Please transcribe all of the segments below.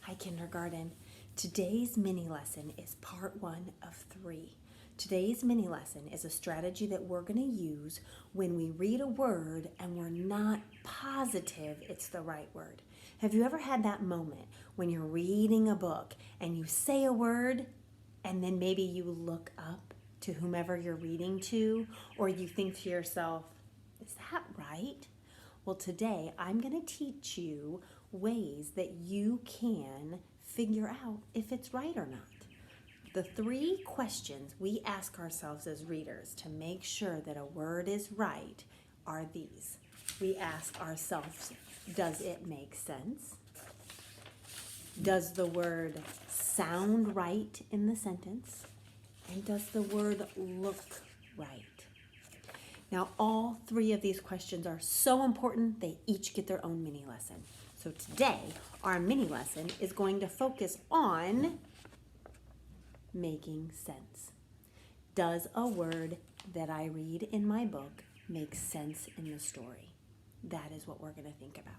Hi, kindergarten. Today's mini lesson is part 1 of 3. Today's mini lesson is a strategy that we're going to use when we read a word and we're not positive it's the right word. Have you ever had that moment when you're reading a book and you say a word and then maybe you look up to whomever you're reading to, or you think to yourself, is that right? Well, today I'm going to teach you ways that you can figure out if it's right or not. The 3 questions we ask ourselves as readers to make sure that a word is right are these. We ask ourselves, does it make sense? Does the word sound right in the sentence? And does the word look right? Now, all 3 of these questions are so important, they each get their own mini lesson. So today, our mini lesson is going to focus on making sense. Does a word that I read in my book make sense in the story? That is what we're going to think about.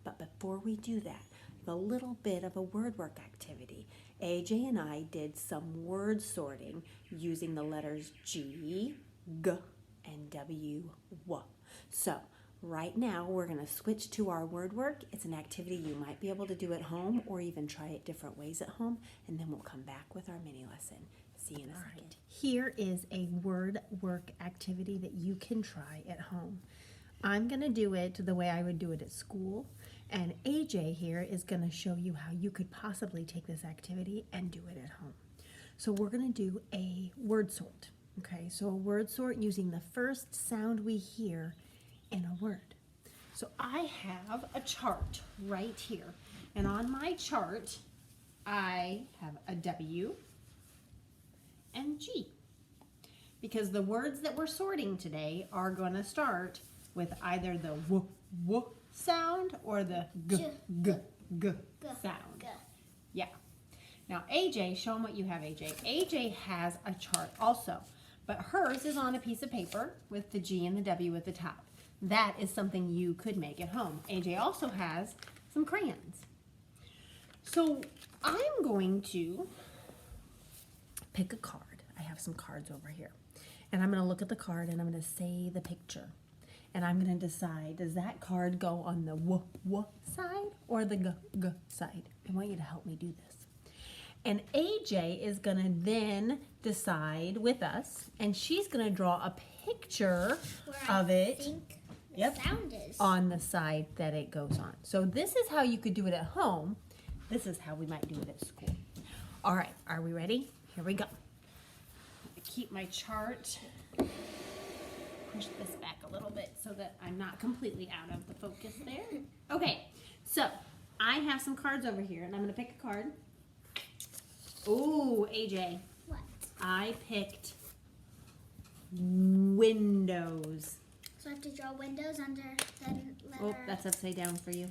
But before we do that, a little bit of a word work activity. AJ and I did some word sorting using the letters G, G, and W, W. So right now we're going to switch to our word work. It's an activity you might be able to do at home or even try it different ways at home, and then we'll come back with our mini lesson. See you in a second. Right. Here is a word work activity that you can try at home. I'm going to do it the way I would do it at school, and AJ here is going to show you how you could possibly take this activity and do it at home. So we're going to do a word sort. Okay, so a word sort using the first sound we hear in a word. So I have a chart right here, and on my chart I have a W and G, because the words that we're sorting today are going to start with either the W, W sound or the G, G, G sound. Yeah. Now AJ, show them what you have, AJ. AJ has a chart also, but hers is on a piece of paper with the G and the W at the top. That is something you could make at home. AJ also has some crayons. So I'm going to pick a card. I have some cards over here. And I'm going to look at the card and I'm going to say the picture. And I'm going to decide, does that card go on the W, W side or the G, G side? I want you to help me do this. And AJ is going to then decide with us, and she's going to draw a picture of it. Sound is. On the side that it goes on. So this is how you could do it at home. This is how we might do it at school. All right, are we ready? Here we go. Keep my chart. Push this back a little bit so that I'm not completely out of the focus there. Okay, so I have some cards over here, and I'm going to pick a card. Ooh, AJ. What? I picked windows. So I have to draw windows under the letter. Oh, that's upside down for you.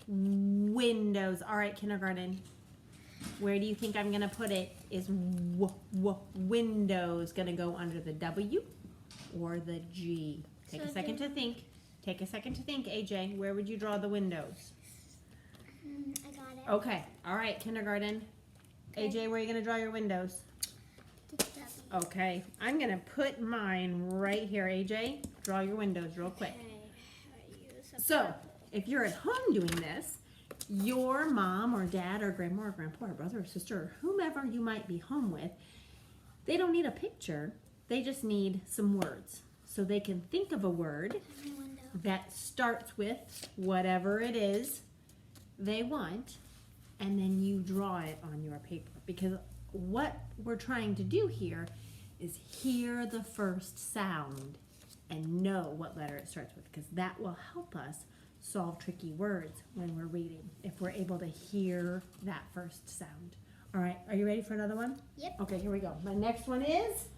Windows. All right, kindergarten. Where do you think I'm going to put it? Is windows going to go under the W or the G? Take a second to think. Take a second to think, AJ. Where would you draw the windows? I got it. Okay. All right, kindergarten. Okay. AJ, where are you going to draw your windows? The W. Okay. I'm going to put mine right here, AJ. Draw your windows real quick. Okay. So, if you're at home doing this, your mom or dad or grandma or grandpa or brother or sister or whomever you might be home with, they don't need a picture. They just need some words. So they can think of a word that starts with whatever it is they want, and then you draw it on your paper. Because what we're trying to do here is hear the first sound and know what letter it starts with, because that will help us solve tricky words when we're reading, if we're able to hear that first sound. All right, are you ready for another one? Yep. Okay, here we go. My next one is,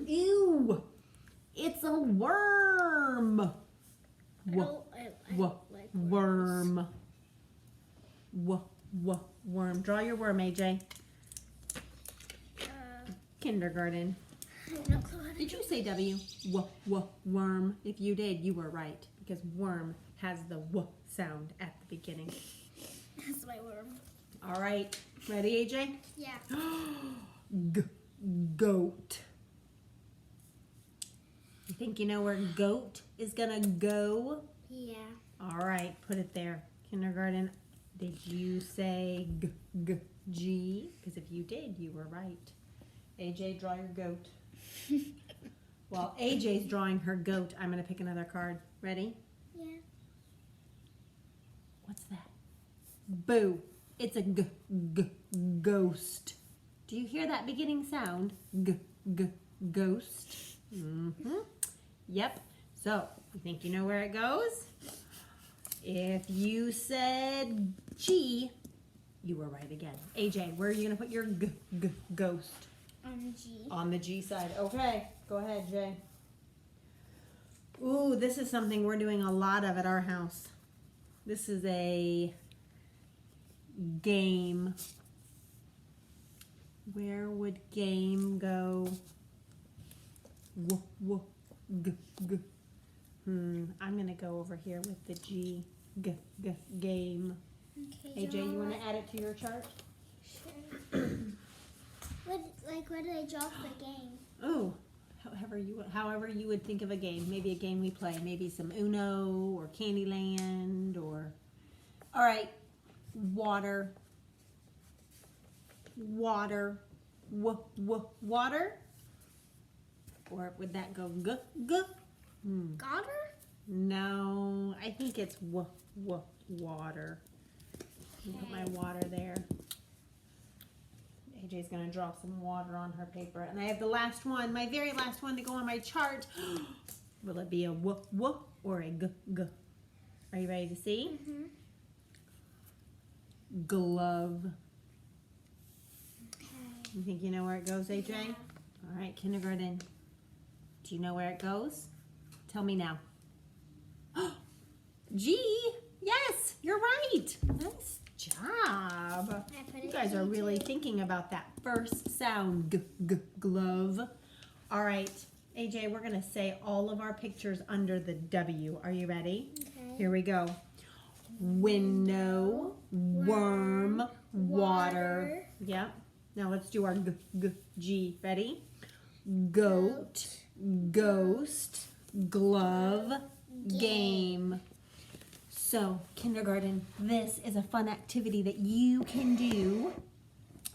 ew, it's a worm. I don't like Worm. Worm. Draw your worm, AJ. Kindergarten. I have no clue how to Did you say W? Worm. If you did, you were right, because worm has the W sound at the beginning. That's my All right. Ready, AJ? Yeah. Goat. You think you know where goat is gonna go? Yeah. All right, put it there. Kindergarten, did you say G? Because if you did, you were right. AJ, draw your goat. While AJ's drawing her goat, I'm gonna pick another card. Ready? Yeah. What's that? Boo. It's a ghost. Do you hear that beginning sound? Ghost. Mm-hmm. Yep. So, you think you know where it goes? If you said G, you were right again. AJ, where are you going to put your ghost? On G. On the G side. Okay. Go ahead, Jay. Ooh, this is something we're doing a lot of at our house. This is a game. Where would game go? I'm gonna go over here with the G. Game. Okay. AJ, you want to add it to your chart? Sure. What did I draw for the game? Oh, however you would think of a game. Maybe a game we play. Maybe some Uno or Candyland or. All right, water. Water. Water. Or would that go Goddard? No, I think it's water. Put my water there. AJ's gonna draw some water on her paper, and I have the last one, my very last one to go on my chart. Will it be a or a g? Are you ready to see? Mm-hmm. Glove. Okay. You think you know where it goes, AJ? Yeah. All right, kindergarten. Do you know where it goes? Tell me now. G. Yes, you're right. Nice job. You guys are really thinking about that first sound. Glove. All right, AJ, we're going to say all of our pictures under the W. Are you ready? Okay. Here we go. Window, worm, water. Yep. Now let's do our G. Ready? Goat, ghost, glove, game. So, kindergarten, this is a fun activity that you can do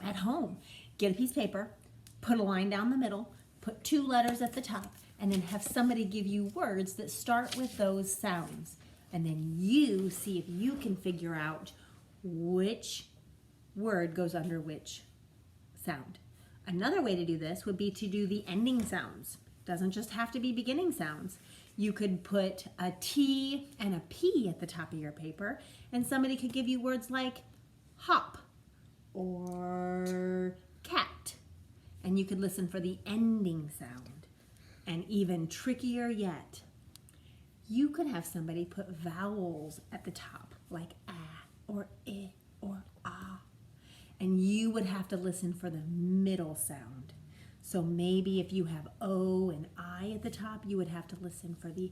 at home. Get a piece of paper, put a line down the middle, put 2 letters at the top, and then have somebody give you words that start with those sounds. And then you see if you can figure out which word goes under which sound. Another way to do this would be to do the ending sounds. Doesn't just have to be beginning sounds. You could put a T and a P at the top of your paper, and somebody could give you words like hop or cat. And you could listen for the ending sound. And even trickier yet, you could have somebody put vowels at the top, like ah or I or ah. And you would have to listen for the middle sound. So maybe if you have O and I at the top, you would have to listen for the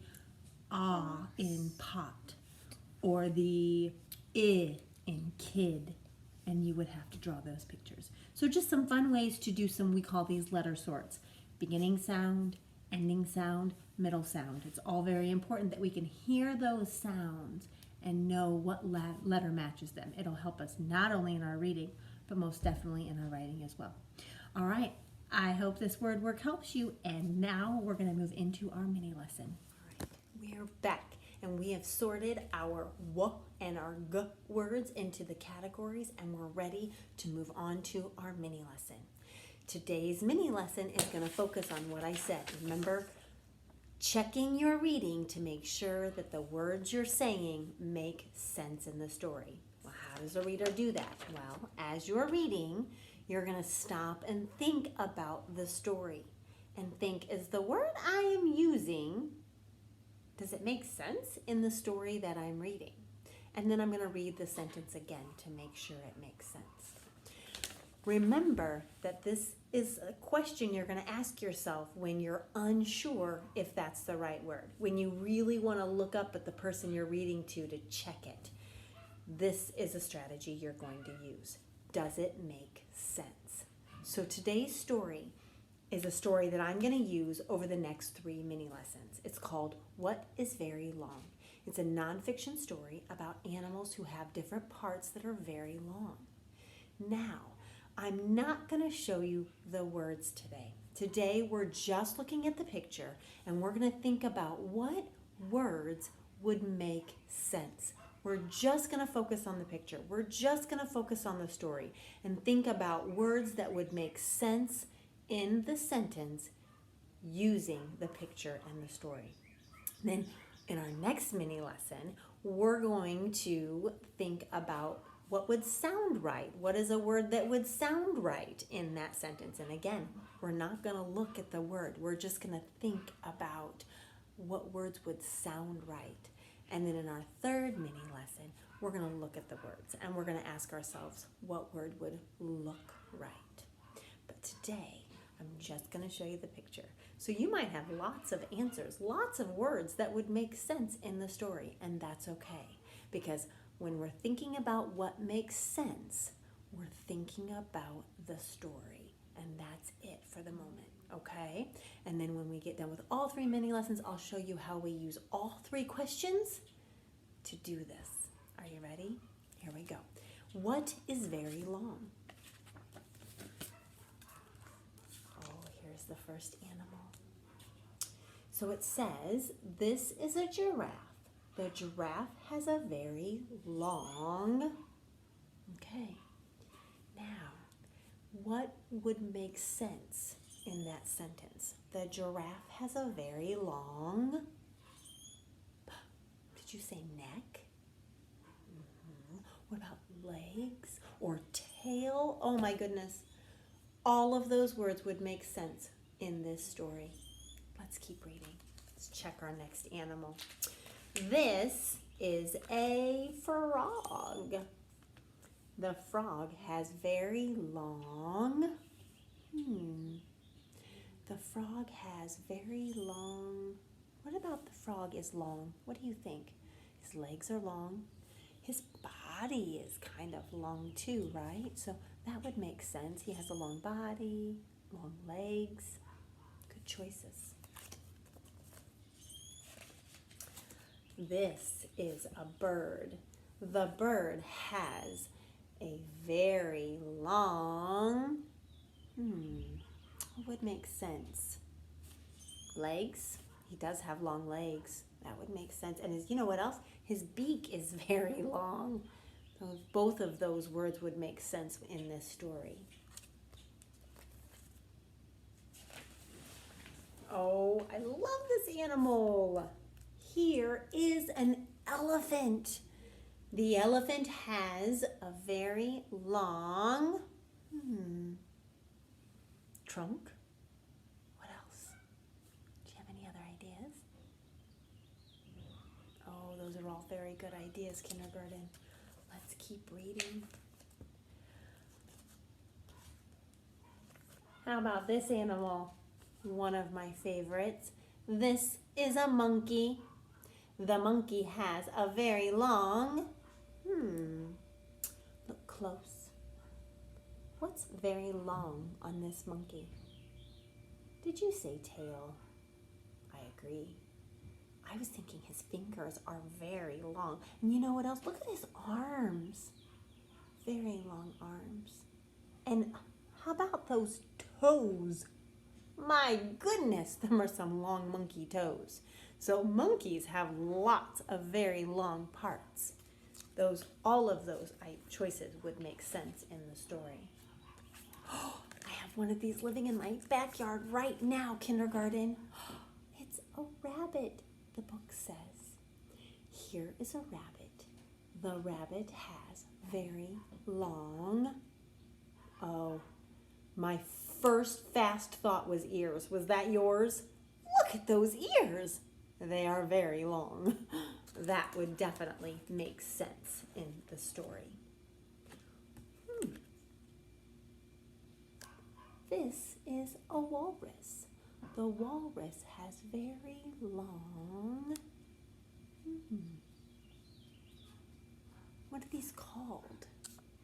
ah in pot or the I in kid, and you would have to draw those pictures. So just some fun ways to do some, we call these letter sorts. Beginning sound, ending sound, middle sound. It's all very important that we can hear those sounds and know what letter matches them. It'll help us not only in our reading, but most definitely in our writing as well. All right, I hope this word work helps you, and now we're going to move into our mini lesson. All right, we are back, and we have sorted our W and our G words into the categories, and we're ready to move on to our mini lesson. Today's mini lesson is going to focus on what I said. Remember, checking your reading to make sure that the words you're saying make sense in the story. Well, how does a reader do that? Well, as you're reading, you're going to stop and think about the story and think, is the word I am using, does it make sense in the story that I'm reading? And then I'm going to read the sentence again to make sure it makes sense. Remember that this is a question you're going to ask yourself when you're unsure if that's the right word, when you really want to look up at the person you're reading to check it. this is a strategy you're going to use. Does it make sense? So today's story is a story that I'm going to use over the next 3 mini lessons. It's called What is Very Long? It's a nonfiction story about animals who have different parts that are very long. Now, I'm not going to show you the words today. Today, we're just looking at the picture and we're going to think about what words would make sense. We're just going to focus on the picture. We're just going to focus on the story and think about words that would make sense in the sentence using the picture and the story. Then in our next mini lesson, we're going to think about what would sound right. What is a word that would sound right in that sentence? And again, we're not going to look at the word. We're just going to think about what words would sound right. And then in our third mini lesson, we're going to look at the words and we're going to ask ourselves what word would look right. But today, I'm just going to show you the picture. So you might have lots of answers, lots of words that would make sense in the story, and that's okay. Because when we're thinking about what makes sense, we're thinking about the story, and that's it for the moment, okay? And then when we get done with all 3 mini lessons, I'll show you how we use all 3 questions to do this. Are you ready? Here we go. What is very long? The first animal. So it says, this is a giraffe. The giraffe has a very long, okay. Now, what would make sense in that sentence? The giraffe has a very long, did you say neck? What about legs or tail? Oh my goodness. All of those words would make sense in this story. Let's keep reading. Let's check our next animal. This is a frog. The frog has very long, the frog has very long, what about the frog is long? What do you think? His legs are long. His body is kind of long too, right? So that would make sense. He has a long body, long legs. Good choices. This is a bird. The bird has a very long, what would make sense? Legs. He does have long legs. That would make sense. And you know what else? His beak is very long. Both of those words would make sense in this story. Oh, I love this animal. Here is an elephant. The elephant has a very long trunk. What else? Do you have any other ideas? Oh, those are all very good ideas, kindergarten. Let's keep reading. How about this animal? One of my favorites. This is a monkey. The monkey has a very long, look close. What's very long on this monkey? Did you say tail? I agree. I was thinking his fingers are very long. And you know what else? Look at his arms. Very long arms. And how about those toes? My goodness, them are some long monkey toes. So monkeys have lots of very long parts. All of those choices would make sense in the story. Oh, I have one of these living in my backyard right now, kindergarten. It's a rabbit, the book says. Here is a rabbit. The rabbit has very long, my first fast thought was ears. Was that yours? Look at those ears. They are very long. That would definitely make sense in the story. This is a walrus. The walrus has very long. What are these called?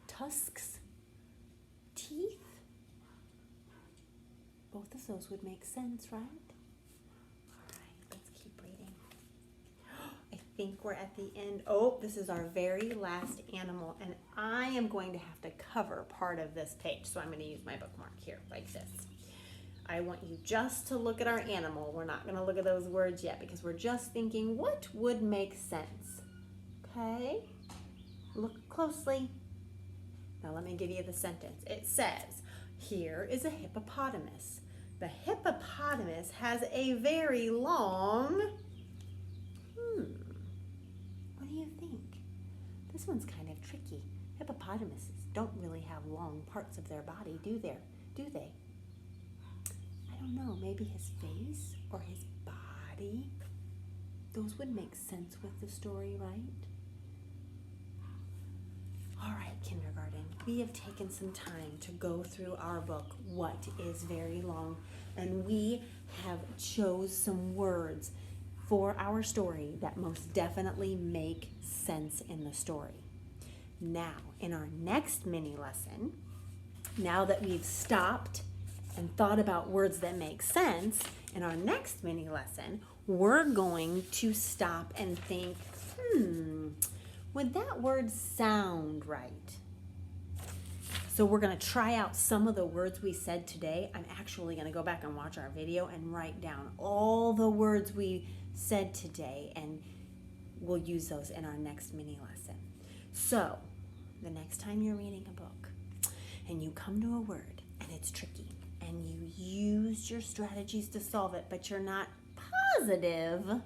Tusks? Teeth? Both of those would make sense, right? All right, let's keep reading. I think we're at the end. Oh, this is our very last animal, and I am going to have to cover part of this page, so I'm going to use my bookmark here like this. I want you just to look at our animal. We're not going to look at those words yet because we're just thinking what would make sense. Okay? Look closely. Now let me give you the sentence. It says, here is a hippopotamus. The hippopotamus has a very long, what do you think? This one's kind of tricky. Hippopotamuses don't really have long parts of their body, do they? I don't know, maybe his face or his body? Those would make sense with the story, right? All right, kindergarten, we have taken some time to go through our book, What is Very Long, and we have chose some words for our story that most definitely make sense in the story. Now, in our next mini lesson, now that we've stopped and thought about words that make sense, in our next mini lesson, we're going to stop and think, would that word sound right? So we're going to try out some of the words we said today. I'm actually going to go back and watch our video and write down all the words we said today, and we'll use those in our next mini lesson. So the next time you're reading a book and you come to a word and it's tricky and you used your strategies to solve it, but you're not positive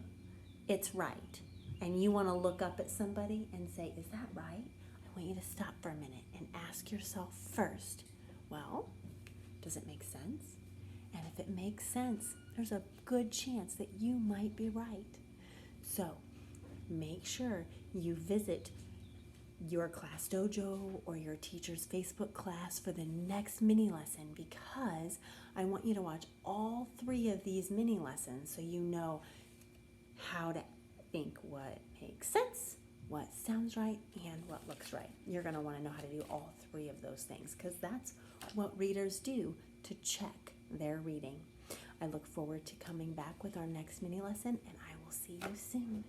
it's right, and you want to look up at somebody and say, is that right? I want you to stop for a minute and ask yourself first, well, does it make sense? And if it makes sense, there's a good chance that you might be right. So make sure you visit your class dojo or your teacher's Facebook class for the next mini lesson, because I want you to watch all 3 of these mini lessons so you know how to think what makes sense, what sounds right, and what looks right. You're going to want to know how to do all 3 of those things, because that's what readers do to check their reading. I look forward to coming back with our next mini lesson, and I will see you soon.